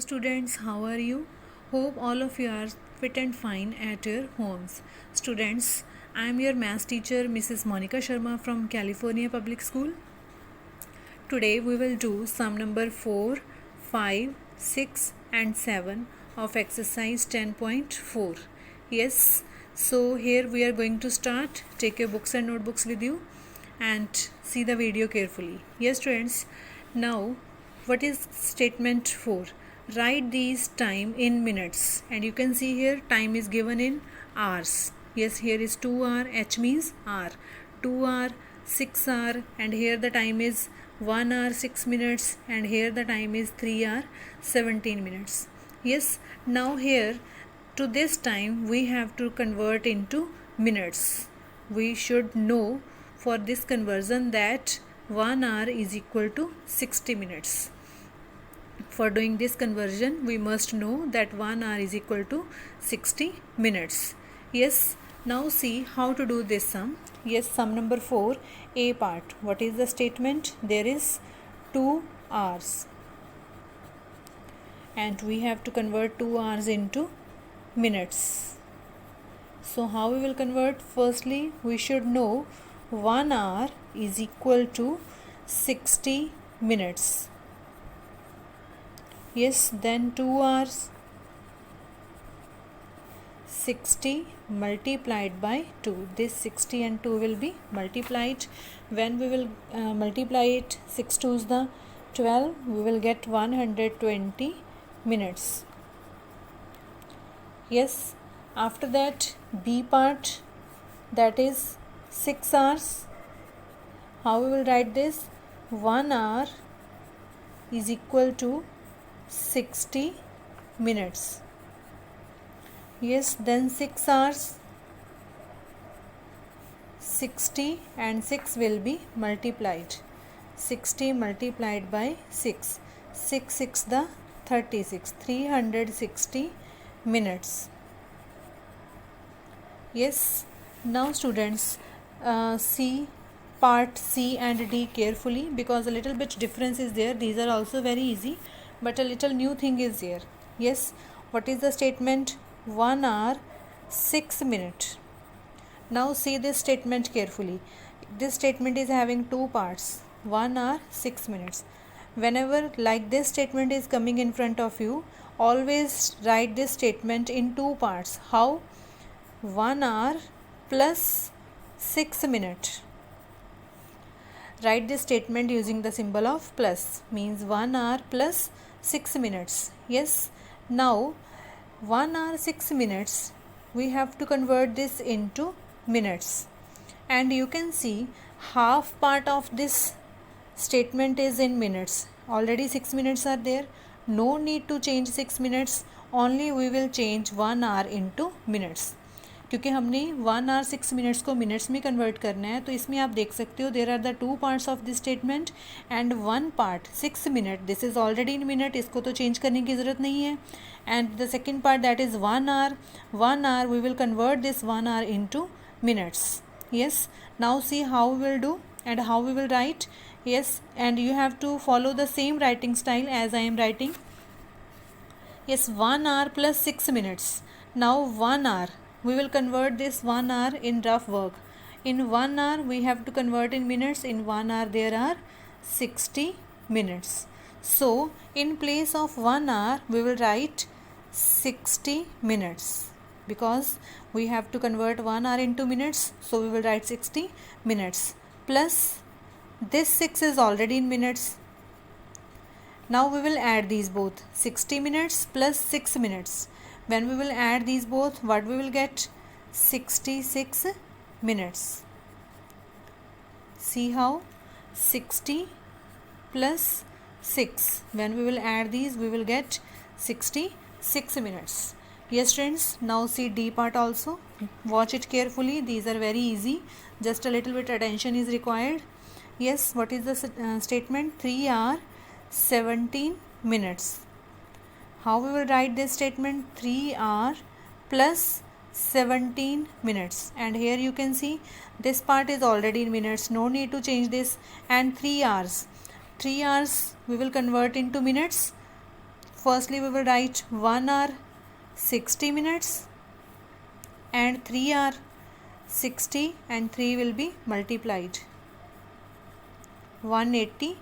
students, how are you? Hope all of you are fit and fine at your homes. Students, I am your maths teacher Mrs. Monica Sharma from California Public School. Today we will do sum number 4, 5, 6 and 7 of exercise 10.4. Yes, so here we are going to start. Take your books and notebooks with you and see the video carefully. Yes students, now what is statement 4? Write these time in minutes, and you can see here time is given in hours. Yes, here is 2 hour, H means hour, 2 hour, 6 hour, and here the time is 1 hour 6 minutes, and here the time is 3 hour 17 minutes. Yes, now here to this time we have to convert into minutes. We should know for this conversion that 1 hour is equal to 60 minutes. For doing this conversion, we must know that 1 hour is equal to 60 minutes. Yes, now see how to do this sum. Yes, sum number 4, A part. What is the statement? There is 2 hours. And we have to convert 2 hours into minutes. So how we will convert? Firstly, we should know 1 hour is equal to 60 minutes. Yes, then 2 hours, 60 multiplied by 2. This 60 and 2 will be multiplied. When we will multiply it, 6 2s the 12, we will get 120 minutes. Yes, after that B part, that is 6 hours. How we will write this? 1 hour is equal to 60 minutes. Yes, then 6 hours, 60 and 6 will be multiplied. 60 multiplied by 6. 6 6 the 36. 360 minutes. Yes, now students, see part C and D carefully, because a little bit difference is there. These are also very easy, but a little new thing is here. Yes, what is the statement? 1 hour 6 minutes. Now see this statement carefully. This statement is having two parts. 1 hour 6 minutes. Whenever like this statement is coming in front of you, always write this statement in two parts. How? 1 hour plus 6 minutes. Write this statement using the symbol of plus, means 1 hour plus 6 minutes. Yes, now 1 hour 6 minutes, we have to convert this into minutes, and you can see half part of this statement is in minutes. Already 6 minutes are there. No need to change 6 minutes, only we will change 1 hour into minutes, क्योंकि हमने 1 hour 6 minutes को minutes में convert करना है. तो इसमें आप देख सकते हो there are the two parts of this statement and one part 6 minute. This is already in minute, इसको तो चेंज करने की ज़रूरत नहीं है. And the second part that is 1 hour. 1 hour we will convert this 1 hour into minutes. Yes, now see how we will do and how we will write. Yes, and you have to follow the same writing style as I am writing. Yes, 1 hour plus 6 minutes. Now 1 hour. We will convert this 1 hour in rough work. In 1 hour we have to convert in minutes. In 1 hour there are 60 minutes. So in place of 1 hour we will write 60 minutes, because we have to convert 1 hour into minutes. So we will write 60 minutes plus this 6 is already in minutes. Now we will add these both, 60 minutes plus 6 minutes. When we will add these both, what we will get? 66 minutes. See how? 60 plus 6. When we will add these, we will get 66 minutes. Yes friends, now see D part also. Watch it carefully. These are very easy. Just a little bit attention is required. Yes, what is the statement? 3 hour 17 minutes. How we will write this statement? 3 hour plus 17 minutes, and here you can see this part is already in minutes, no need to change this. And 3 hours, 3 hours we will convert into minutes. firstly we will write 1 hour 60 minutes and 3 hour 60 and 3 will be multiplied 180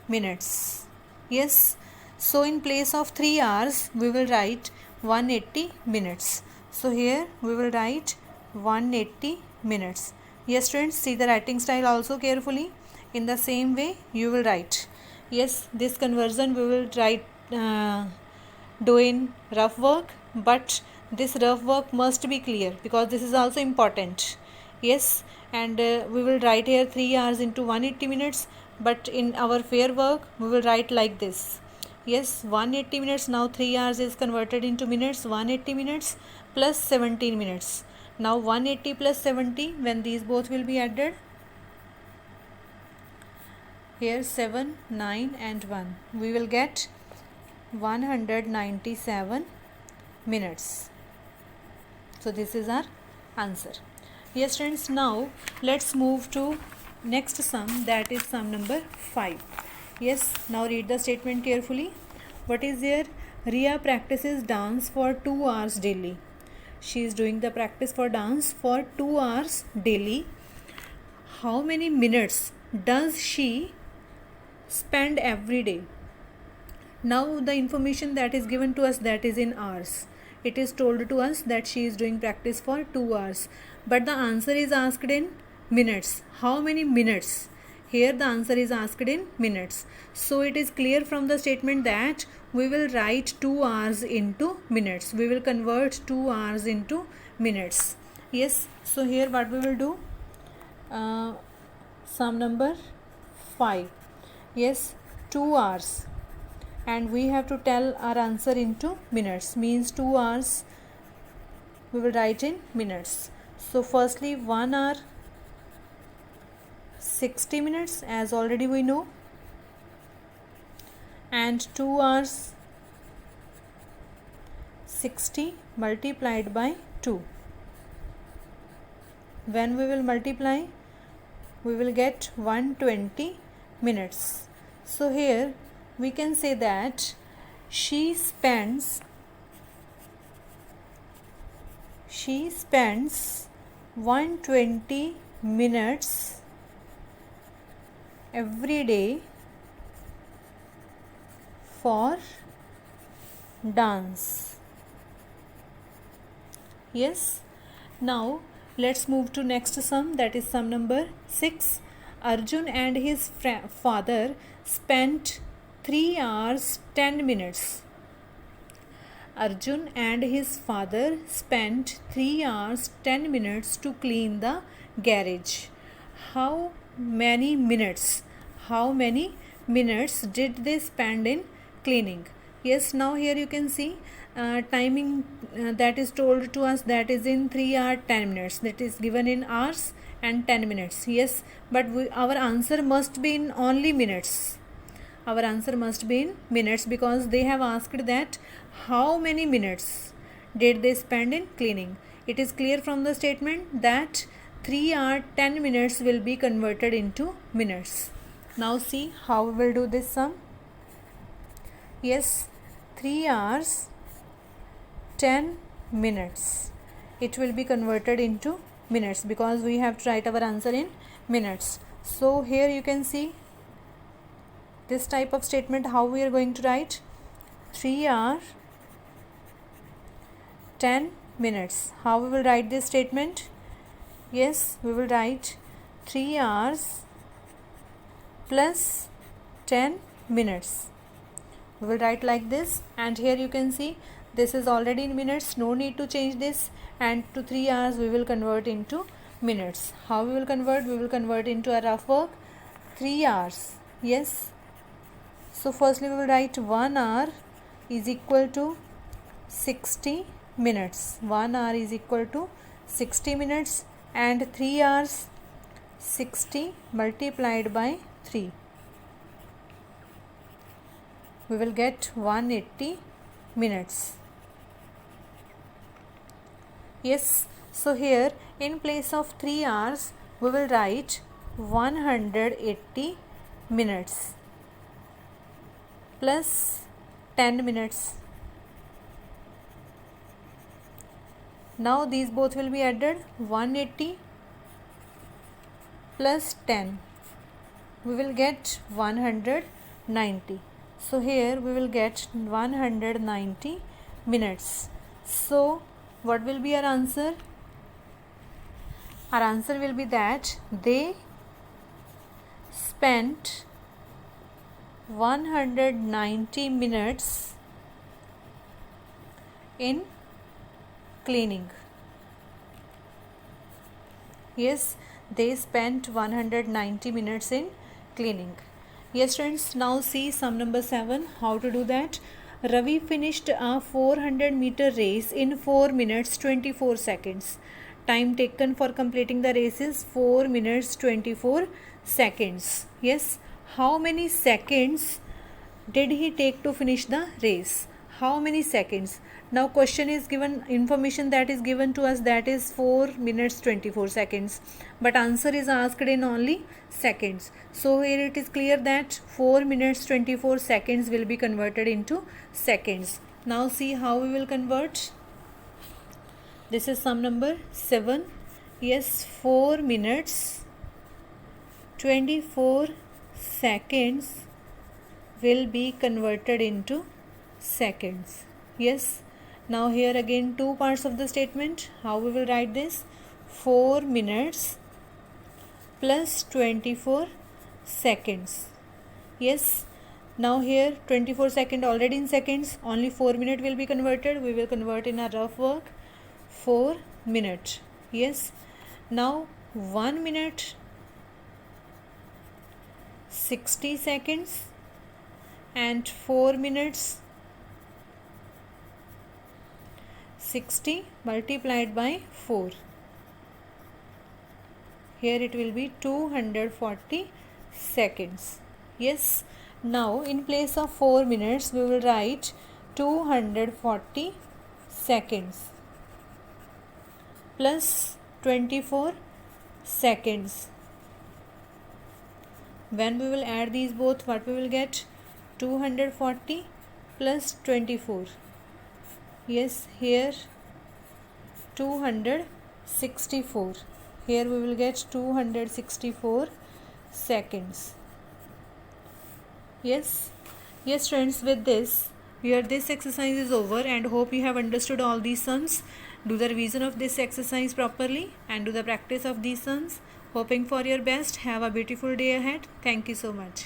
minutes. Yes, so in place of 3 hours we will write 180 minutes. So here we will write 180 minutes. Yes students, see the writing style also carefully. In the same way you will write. Yes, this conversion we will write do in rough work, but this rough work must be clear because this is also important. Yes, and we will write here 3 hours into 180 minutes, but in our fair work we will write like this. Yes, 180 minutes, now 3 hours is converted into minutes, 180 minutes plus 17 minutes. Now 180 plus 70, when these both will be added, here 7, 9 and 1, we will get 197 minutes. So this is our answer. Yes friends, now let's move to next sum, that is sum number 5. Yes, now read the statement carefully. What is there? Ria practices dance for 2 hours daily. She is doing the practice for dance for 2 hours daily. How many minutes does she spend every day? Now the information that is given to us, that is in hours. It is told to us that she is doing practice for 2 hours, but the answer is asked in minutes. How many minutes? Here the answer is asked in minutes. So it is clear from the statement that we will write 2 hours into minutes. We will convert 2 hours into minutes. Yes, so here what we will do? Sum number 5. Yes, 2 hours. And we have to tell our answer into minutes, means 2 hours we will write in minutes. So firstly 1 hour 60 minutes, as already we know, and 2 hours 60 multiplied by 2. When we will multiply, we will get 120 minutes. So here we can say that she spends 120 minutes every day for dance. Yes, now let's move to next sum, that is sum number 6. Arjun and his father spent 3 hours 10 minutes. Arjun and his father spent 3 hours 10 minutes to clean the garage. How many minutes did they spend in cleaning? Yes, now here you can see timing that is told to us, that is in 3 hours 10 minutes, that is given in hours and 10 minutes. Yes, but our answer must be in only minutes. Our answer must be in minutes because they have asked that how many minutes did they spend in cleaning. It is clear from the statement that 3 hours 10 minutes will be converted into minutes. Now see how we will do this sum. Yes, 3 hours 10 minutes. It will be converted into minutes because we have to write our answer in minutes. So here you can see this type of statement, how we are going to write 3 hours 10 minutes. How we will write this statement? Yes, we will write 3 hours plus 10 minutes. We will write like this, and here you can see this is already in minutes, no need to change this, and to 3 hours we will convert into minutes. How we will convert? We will convert into a rough work 3 hours. Yes, so firstly we will write 1 hour is equal to 60 minutes. 1 hour is equal to 60 minutes, and 3 hours 60 multiplied by 3. We will get 180 minutes. Yes, so here in place of 3 hours we will write 180 minutes plus 10 minutes. Now these both will be added. 180 plus 10, we will get 190. So here we will get 190 minutes. So what will be our answer? Our answer will be that they spent 190 minutes in cleaning. Yes, they spent 190 minutes in cleaning. Yes friends, now see sum number 7, how to do that. Ravi finished a 400 meter race in 4 minutes 24 seconds. Time taken for completing the race is 4 minutes 24 seconds. Yes, how many seconds did he take to finish the race? How many seconds? Now question is given, information that is given to us, that is 4 minutes 24 seconds, but answer is asked in only seconds. So here it is clear that 4 minutes 24 seconds will be converted into seconds. Now see how we will convert. This is sum number 7. Yes, 4 minutes 24 seconds will be converted into seconds. Yes, now here again two parts of the statement. How we will write this? 4 minutes plus 24 seconds. Yes, now here 24 seconds already in seconds, only 4 minutes will be converted. We will convert in a rough work. 4 minutes. Yes, now 1 minute 60 seconds and 4 minutes 60 multiplied by 4. Here it will be 240 seconds. Yes, now in place of 4 minutes we will write 240 seconds plus 24 seconds. When we will add these both, what we will get? 240 plus 24. Yes, here 264. Here we will get 264 seconds. Yes friends, with this here this exercise is over, and hope you have understood all these sums. Do the revision of this exercise properly and do the practice of these sums. Hoping for your best. Have a beautiful day ahead. Thank you so much.